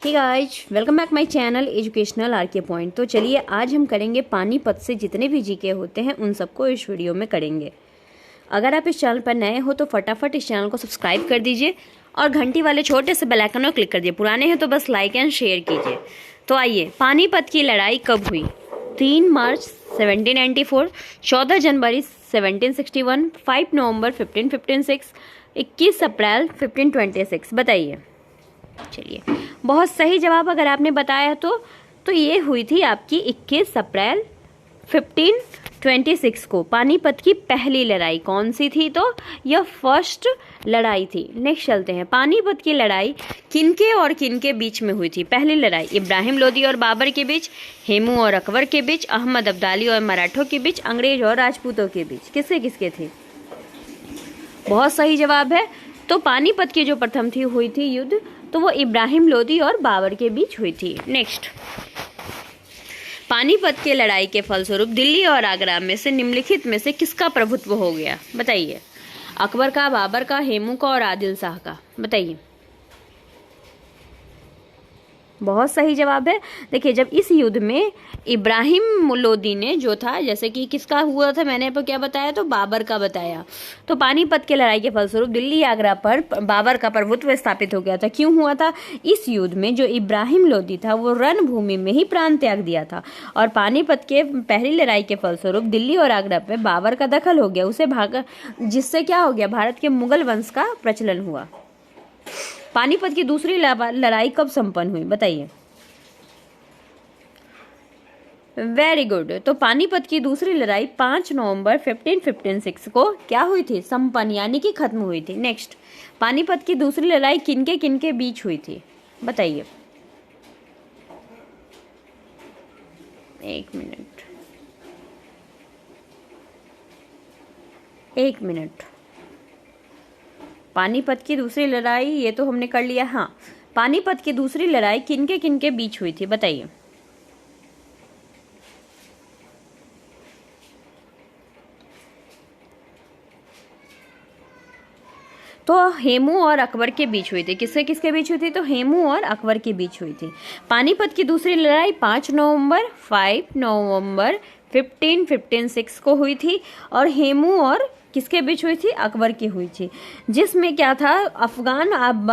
Hey guys, welcome back my channel educational RK point. तो चलिए आज हम करेंगे पानीपत से जितने भी जीके होते हैं उन सबको इस वीडियो में करेंगे। अगर आप इस चैनल पर नए हो तो फटाफट इस चैनल को सब्सक्राइब कर दीजिए और घंटी वाले छोटे से बेल आइकन को क्लिक कर दीजिए। पुराने हैं तो बस लाइक एंड शेयर कीजिए। तो आइए, पानीपत की लड़ाई कब हुई? 3 मार्च 1794, 14 जनवरी 1761, 5 नवंबर 1556, 21 अप्रैल 1526। बताइए। चलिए, बहुत सही जवाब अगर आपने बताया तो ये हुई थी आपकी 21 अप्रैल 1526 को। पानीपत की पहली लड़ाई कौन सी थी? तो यह फर्स्ट लड़ाई थी। नेक्स्ट चलते हैं, पानीपत की लड़ाई किनके और किनके बीच में हुई थी? पहली लड़ाई इब्राहिम लोदी और बाबर के बीच, हेमू और अकबर के बीच, अहमद अब्दाली और मराठों के बीच, अंग्रेज और राजपूतों के बीच। किसके किसके थे? बहुत सही जवाब है। तो पानीपत की जो प्रथम थी हुई थी युद्ध, तो वो इब्राहिम लोदी और बाबर के बीच हुई थी। नेक्स्ट, पानीपत के लड़ाई के फलस्वरूप दिल्ली और आगरा में से निम्नलिखित में से किसका प्रभुत्व हो गया? बताइए। अकबर का, बाबर का, हेमू का और आदिल शाह का। बताइए। बहुत सही जवाब है। देखिए, जब इस युद्ध में इब्राहिम लोदी ने जो था, जैसे कि किसका हुआ था, मैंने आपको क्या बताया? तो बाबर का बताया। तो पानीपत की लड़ाई के फलस्वरूप दिल्ली आगरा पर बाबर का प्रभुत्व स्थापित हो गया था। क्यों हुआ था? इस युद्ध में जो इब्राहिम लोदी था वो रणभूमि में ही प्राण त्याग दिया था और पानीपत के पहली लड़ाई के फलस्वरूप दिल्ली और आगरा पे बाबर का दखल हो गया, उसे भाग, जिससे क्या हो गया? भारत के मुगल वंश का प्रचलन हुआ। पानीपत की दूसरी लड़ाई कब संपन्न हुई? बताइए। Very good. तो पानीपत की दूसरी लड़ाई 5 नवंबर 1556 को क्या हुई थी? संपन्न, यानी कि खत्म हुई थी। नेक्स्ट, पानीपत की दूसरी लड़ाई किनके किनके बीच हुई थी? बताइए। एक मिनट। पानीपत की दूसरी लड़ाई ये तो हमने कर लिया। हाँ, पानीपत की दूसरी लड़ाई किनके किनके बीच हुई थी? बताइए। तो हेमू और अकबर के बीच हुई थी। किसके किसके बीच हुई थी? तो हेमू और अकबर के बीच हुई थी। पानीपत की दूसरी लड़ाई 5 नवंबर 1556 को हुई थी और हेमू और किसके बीच हुई थी? अकबर की हुई थी। जिसमें क्या था? अफगान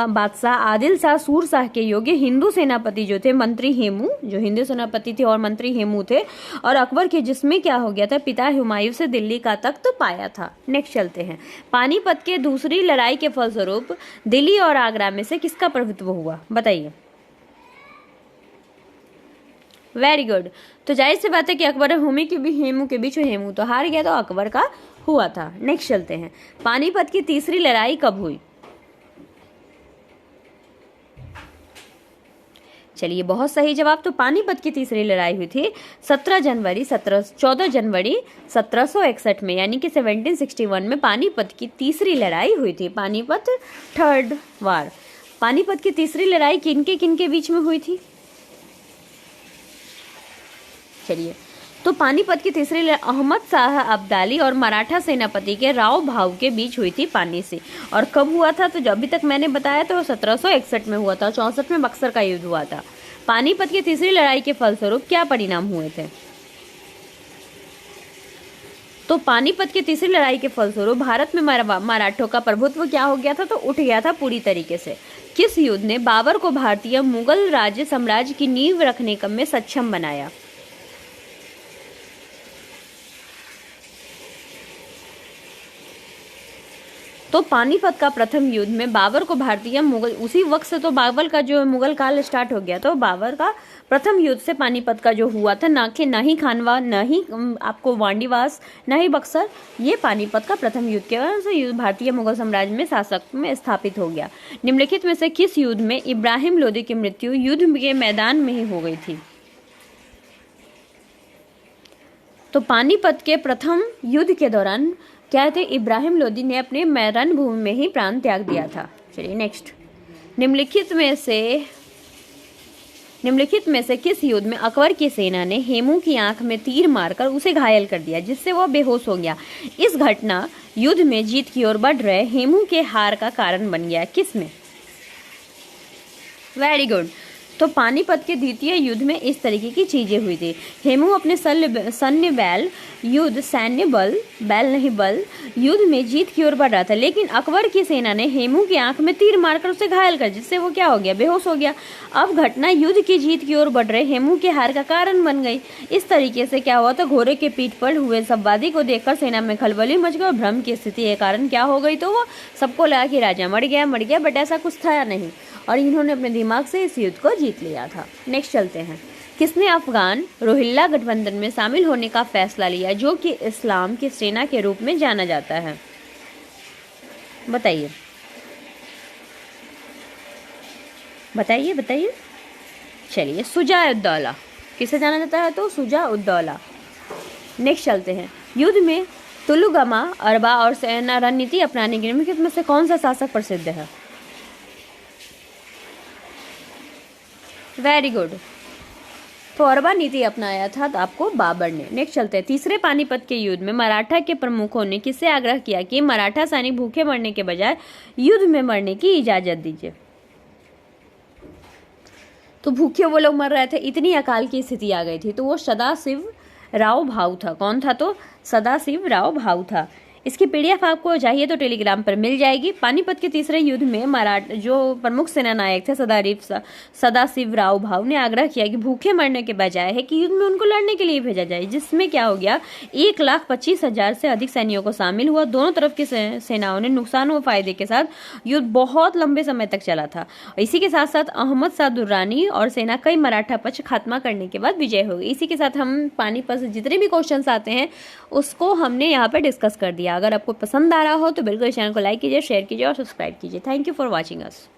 बादशाह आदिल शाह सूर शाह के योग्य हिंदू सेनापति जो थे, मंत्री हेमू, जो हिंदू सेनापति थे और मंत्री हेमू थे, और अकबर के, जिसमें क्या हो गया था? पिता हुमायूं से दिल्ली का तख्त पाया था। नेक्स्ट चलते हैं, पानीपत के दूसरी लड़ाई के फलस्वरूप दिल्ली और आगरा में से किसका प्रभुत्व हुआ? बताइए। Very good. तो जाहिर सी बात है कि अकबर हेमू के बीच हेमू तो हार गया, तो अकबर का हुआ था। नेक्स्ट चलते हैं, पानीपत की तीसरी लड़ाई कब हुई? चलिए, बहुत सही जवाब। तो पानीपत की तीसरी लड़ाई हुई थी 14 जनवरी 1761 में, यानी कि 1761 में पानीपत की तीसरी लड़ाई हुई थी। पानीपत थर्ड वार। पानीपत की तीसरी लड़ाई किनके किनके बीच में हुई थी? चलिए, तो पानीपत की तीसरी लड़ाई अहमद शाह अब्दाली और मराठा सेनापति के राव भाऊ के बीच हुई थी पानी से। और कब हुआ था? तो जो अभी तक मैंने बताया तो 1761 में हुआ था। 64 में बक्सर का युद्ध हुआ था। पानीपत की तीसरी लड़ाई के फलस्वरूप क्या परिणाम हुए थे? तो पानीपत की तीसरी लड़ाई के फलस्वरूप भारत में मराठों का प्रभुत्व क्या हो गया था? तो उठ गया था पूरी तरीके से। किस युद्ध ने बाबर को भारतीय मुगल राज्य साम्राज्य की नींव रखने में सक्षम बनाया? तो पानीपत का प्रथम युद्ध में बाबर को भारतीय मुगल, उसी वक्त से तो बाबर का जो मुगल काल स्टार्ट हो गया। तो बाबर का प्रथम युद्ध से पानीपत का जो हुआ था, ना ही खानवा, ना ही आपको वांडीवास, ना ही बक्सर, ये पानीपत का प्रथम युद्ध के वजह से भारतीय मुगल साम्राज्य में शासक में स्थापित हो गया। निम्नलिखित में से किस युद्ध में इब्राहिम लोदी की मृत्यु युद्ध के मैदान में ही हो गई थी? तो पानीपत के प्रथम युद्ध के दौरान क्या थे? इब्राहिम लोदी ने अपने रणभूमि में ही प्राण त्याग दिया था। चलिए नेक्स्ट, निम्नलिखित में से किस युद्ध में अकबर की सेना ने हेमू की आंख में तीर मारकर उसे घायल कर दिया, जिससे वह बेहोश हो गया? इस घटना युद्ध में जीत की ओर बढ़ रहे हेमू के हार का कारण बन गया। किस में? Very good. तो पानीपत के द्वितीय युद्ध में इस तरीके की चीजें हुई थी। हेमू अपने सैन्य बल युद्ध में जीत की ओर बढ़ रहा था, लेकिन अकबर की सेना ने हेमू की आंख में तीर मारकर उसे घायल कर, जिससे वो क्या हो गया, बेहोश हो गया। अब घटना युद्ध की जीत की ओर बढ़ रहे हेमू के हार का कारण बन गई। इस तरीके से क्या हुआ, तो घोड़े के पीठ पर हुए शववादी को देखकर सेना में खलबली मच गई और भ्रम की स्थिति के कारण क्या हो गई, तो वो सबको लगा कि राजा मर गया, बट ऐसा कुछ था नहीं और इन्होंने अपने दिमाग से इस युद्ध को जीत लिया था। नेक्स्ट चलते हैं। किसने अफगान रोहिल्ला गठबंधन में शामिल होने का फैसला लिया, जो कि इस्लाम की सेना के रूप में जाना जाता है? बताइए बताइए बताइए। चलिए, शुजा-उद-दौला। किसे जाना जाता है, तो शुजा-उद-दौला। नेक्स्ट चलते हैं। युद्ध में तुलुगमा, अरबा और सेना रणनीति अपनाने के निम्नलिखित में से कौन सा शासक प्रसिद्ध है? Very good. तो अरबा नीति अपनाया था तो आपको बाबर ने। नेक्स्ट चलते हैं। तीसरे पानीपत के युद्ध में मराठा के प्रमुखों ने किससे आग्रह किया कि मराठा सैनिक भूखे मरने के बजाय युद्ध में मरने की इजाजत दीजिए? तो भूखे वो लोग मर रहे थे, इतनी अकाल की स्थिति आ गई थी, तो वो सदाशिव राव भाऊ था। कौन था, तो सदाशिव राव भाऊ था। इसकी पीडीएफ आपको चाहिए तो टेलीग्राम पर मिल जाएगी। पानीपत के तीसरे युद्ध में मराठा जो प्रमुख सेना नायक थे सदाशिव राव भाऊ ने आग्रह किया कि भूखे मरने के बजाय है कि युद्ध में उनको लड़ने के लिए भेजा जाए, जिसमें क्या हो गया, 1,25,000 से अधिक सैनिकों को शामिल हुआ। दोनों तरफ की सेनाओं ने नुकसान व फायदे के साथ युद्ध बहुत लंबे समय तक चला था। इसी के साथ साथ अहमद शाह दुर्रानी और सेना कई मराठा पक्ष खात्मा करने के बाद विजय हो गई। इसी के साथ हम पानीपत से जितने भी क्वेश्चन आते हैं उसको हमने यहाँ पे डिस्कस कर दिया। अगर आपको पसंद आ रहा हो तो बिल्कुल चैनल को लाइक कीजिए, शेयर कीजिए और सब्सक्राइब कीजिए। Thank you for watching us.